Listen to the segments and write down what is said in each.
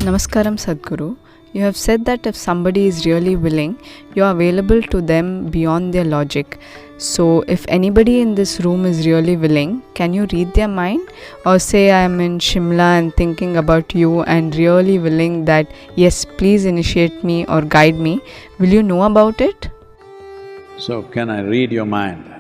Namaskaram Sadhguru. You have said that if somebody is really willing, you are available to them beyond their logic. So, if anybody in this room is really willing, can you read their mind? Or say I am in Shimla and thinking about you and really willing that, yes, please initiate me or guide me. Will you know about it? So, can I read your mind?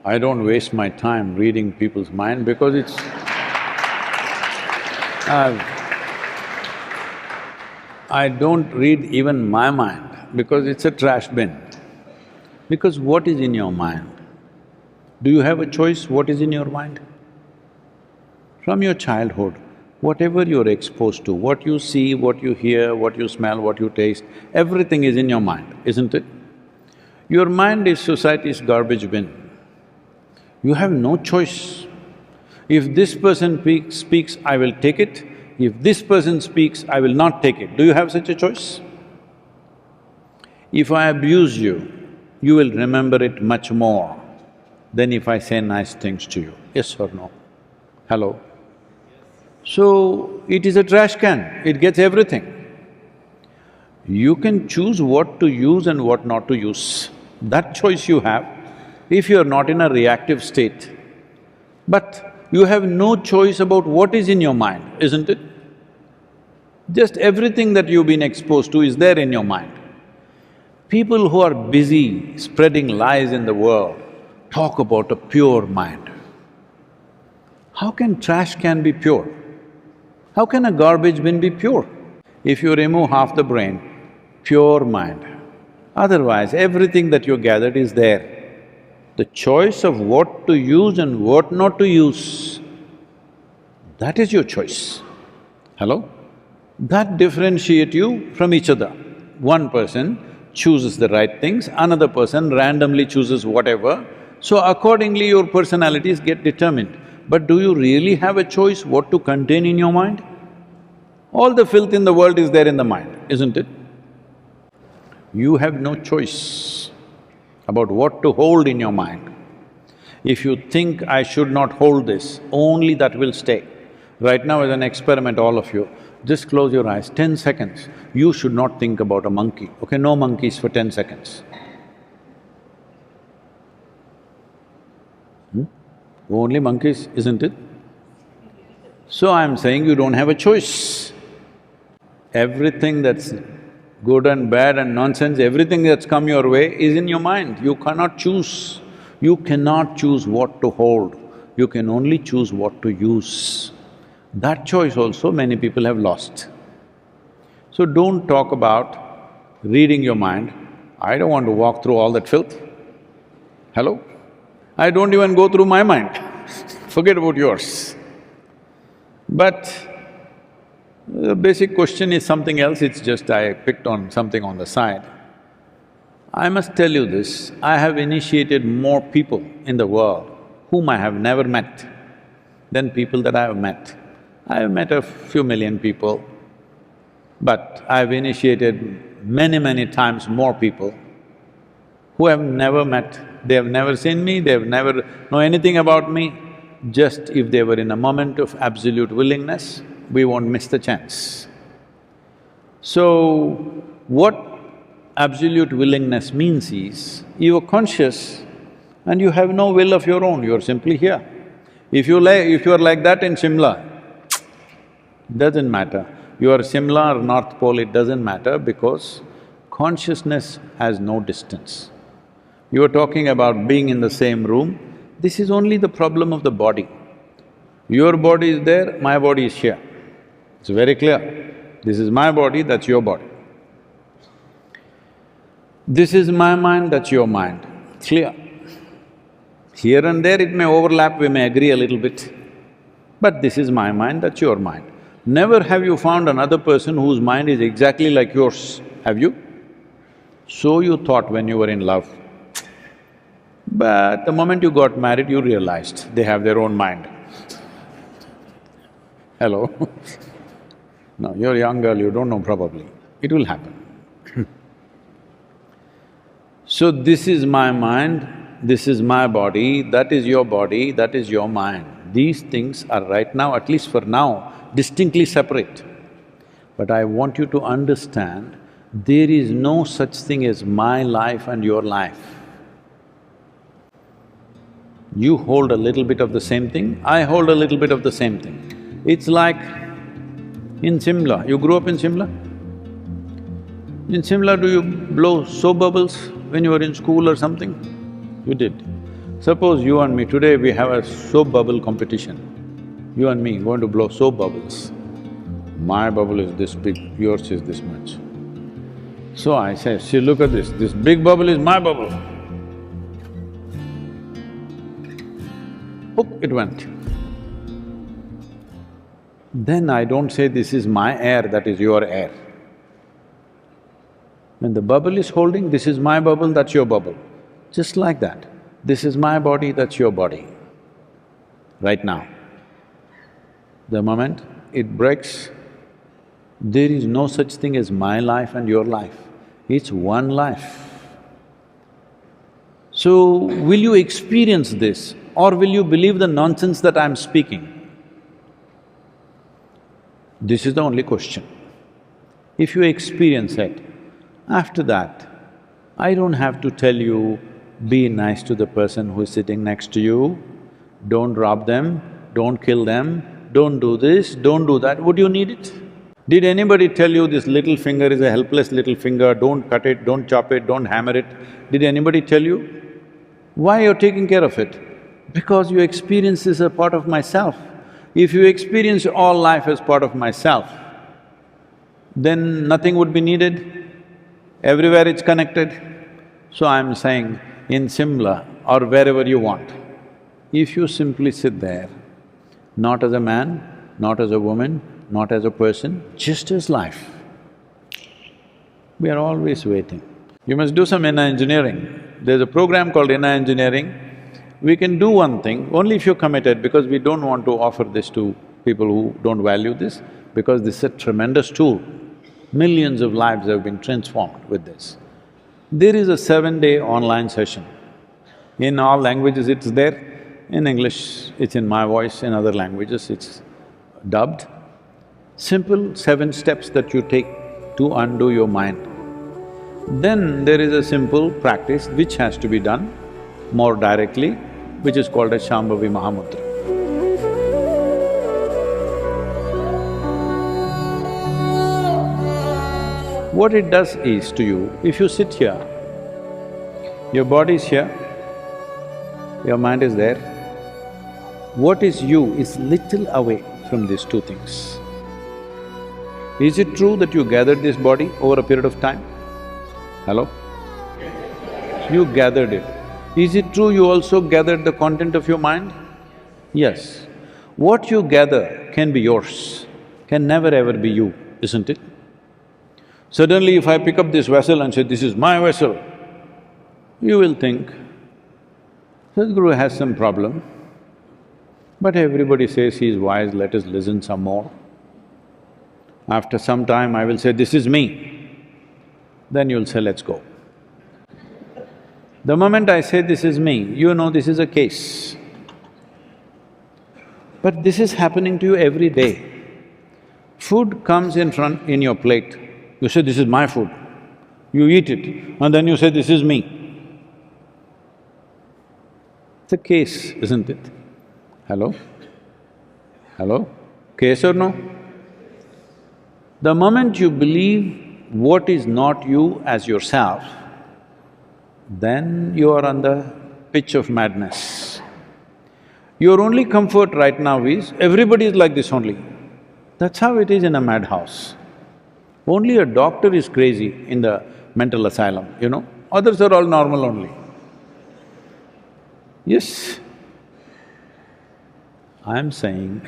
I don't waste my time reading people's mind because I don't read even my mind because it's a trash bin. Because what is in your mind? Do you have a choice what is in your mind? From your childhood, whatever you're exposed to, what you see, what you hear, what you smell, what you taste, everything is in your mind, isn't it? Your mind is society's garbage bin. You have no choice. If this person speaks, I will take it. If this person speaks, I will not take it. Do you have such a choice? If I abuse you, you will remember it much more than if I say nice things to you, yes or no? Hello? So, it is a trash can, it gets everything. You can choose what to use and what not to use. That choice you have if you're not in a reactive state. But you have no choice about what is in your mind, isn't it? Just everything that you've been exposed to is there in your mind. People who are busy spreading lies in the world talk about a pure mind. How can trash can be pure? How can a garbage bin be pure? If you remove half the brain, pure mind. Otherwise, everything that you gathered is there. The choice of what to use and what not to use, that is your choice. Hello? That differentiates you from each other. One person chooses the right things, another person randomly chooses whatever, so accordingly your personalities get determined. But do you really have a choice what to contain in your mind? All the filth in the world is there in the mind, isn't it? You have no choice about what to hold in your mind. If you think, I should not hold this, only that will stay. Right now as an experiment, all of you, just close your eyes, 10 seconds, you should not think about a monkey, okay? No monkeys for 10 seconds. Only monkeys, isn't it? So I'm saying you don't have a choice. Everything that's good and bad and nonsense, everything that's come your way is in your mind. You cannot choose. You cannot choose what to hold. You can only choose what to use. That choice also many people have lost. So don't talk about reading your mind. I don't want to walk through all that filth. Hello? I don't even go through my mind, forget about yours. But the basic question is something else, it's just I picked on something on the side. I must tell you this, I have initiated more people in the world whom I have never met than people that I have met. I have met a few million people, but I've initiated many times more people who have never met, they have never seen me, they have never know anything about me. Just if they were in a moment of absolute willingness, we won't miss the chance. So, what absolute willingness means is, you are conscious and you have no will of your own, you are simply here. If you are like that in Shimla, doesn't matter. You are Shimla or North Pole, it doesn't matter because consciousness has no distance. You are talking about being in the same room, this is only the problem of the body. Your body is there, my body is here. It's very clear. This is my body, that's your body. This is my mind, that's your mind. Clear. Here and there it may overlap, we may agree a little bit, but this is my mind, that's your mind. Never have you found another person whose mind is exactly like yours, have you? So you thought when you were in love. But the moment you got married, you realized they have their own mind. Hello? No, you're a young girl, you don't know probably. It will happen. So this is my mind, this is my body, that is your body, that is your mind. These things are right now, at least for now, distinctly separate. But I want you to understand, there is no such thing as my life and your life. You hold a little bit of the same thing, I hold a little bit of the same thing. It's like in Simla, you grew up in Simla? In Simla, do you blow soap bubbles when you were in school or something? You did. Suppose you and me, today we have a soap bubble competition. You and me going to blow soap bubbles. My bubble is this big, yours is this much. So I say, see, look at this big bubble is my bubble. Hook, it went. Then I don't say this is my air, that is your air. When the bubble is holding, this is my bubble, that's your bubble. Just like that, this is my body, that's your body. Right now. The moment it breaks, there is no such thing as my life and your life. It's one life. So, will you experience this or will you believe the nonsense that I'm speaking? This is the only question. If you experience it, after that, I don't have to tell you, be nice to the person who is sitting next to you, don't rob them, don't kill them, don't do this, don't do that. Would you need it? Did anybody tell you this little finger is a helpless little finger, don't cut it, don't chop it, don't hammer it? Did anybody tell you? Why you're taking care of it? Because you experience this as a part of myself. If you experience all life as part of myself, then nothing would be needed. Everywhere it's connected. So I'm saying, in Simla or wherever you want, if you simply sit there, not as a man, not as a woman, not as a person, just as life, we are always waiting. You must do some inner engineering. There's a program called inner engineering. We can do one thing, only if you're committed, because we don't want to offer this to people who don't value this, because this is a tremendous tool. Millions of lives have been transformed with this. There is a 7-day online session. In all languages it's there. In English, it's in my voice, in other languages it's dubbed. Simple 7 steps that you take to undo your mind. Then there is a simple practice which has to be done more directly, which is called as Shambhavi Mahamudra. What it does is to you, if you sit here, your body is here, your mind is there, what is you is little away from these two things. Is it true that you gathered this body over a period of time? Hello? You gathered it. Is it true you also gathered the content of your mind? Yes. What you gather can be yours, can never ever be you, isn't it? Suddenly if I pick up this vessel and say, this is my vessel, you will think, Sadhguru has some problem, but everybody says he is wise, let us listen some more. After some time I will say, this is me, then you'll say, let's go. The moment I say this is me, you know this is a case. But this is happening to you every day. Food comes in your plate, you say, this is my food. You eat it and then you say, this is me. It's a case, isn't it? Hello? Hello? Case or no? The moment you believe what is not you as yourself, then you are on the pitch of madness. Your only comfort right now is, everybody is like this only. That's how it is in a madhouse. Only a doctor is crazy in the mental asylum, you know, others are all normal only. Yes. I'm saying,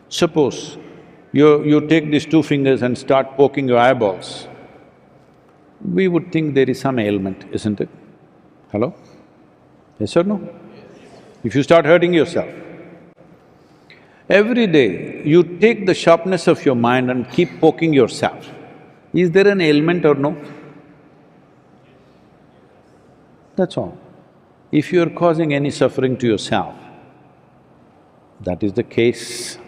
suppose you take these 2 fingers and start poking your eyeballs, we would think there is some ailment, isn't it? Hello? Yes or no? If you start hurting yourself, every day you take the sharpness of your mind and keep poking yourself, is there an ailment or no? That's all. If you are causing any suffering to yourself, that is the case.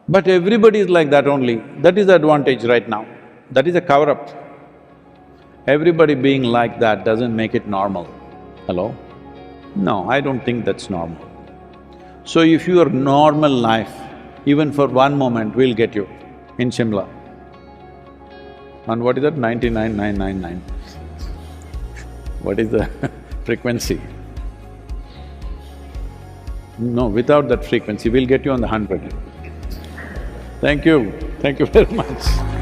But everybody is like that only. That is the advantage right now. That is a cover-up. Everybody being like that doesn't make it normal. Hello? No, I don't think that's normal. So if your normal life, even for one moment, will get you in Shimla. And what is that? 99,999. What is the frequency? No, without that frequency, we'll get you on the 100. Thank you very much.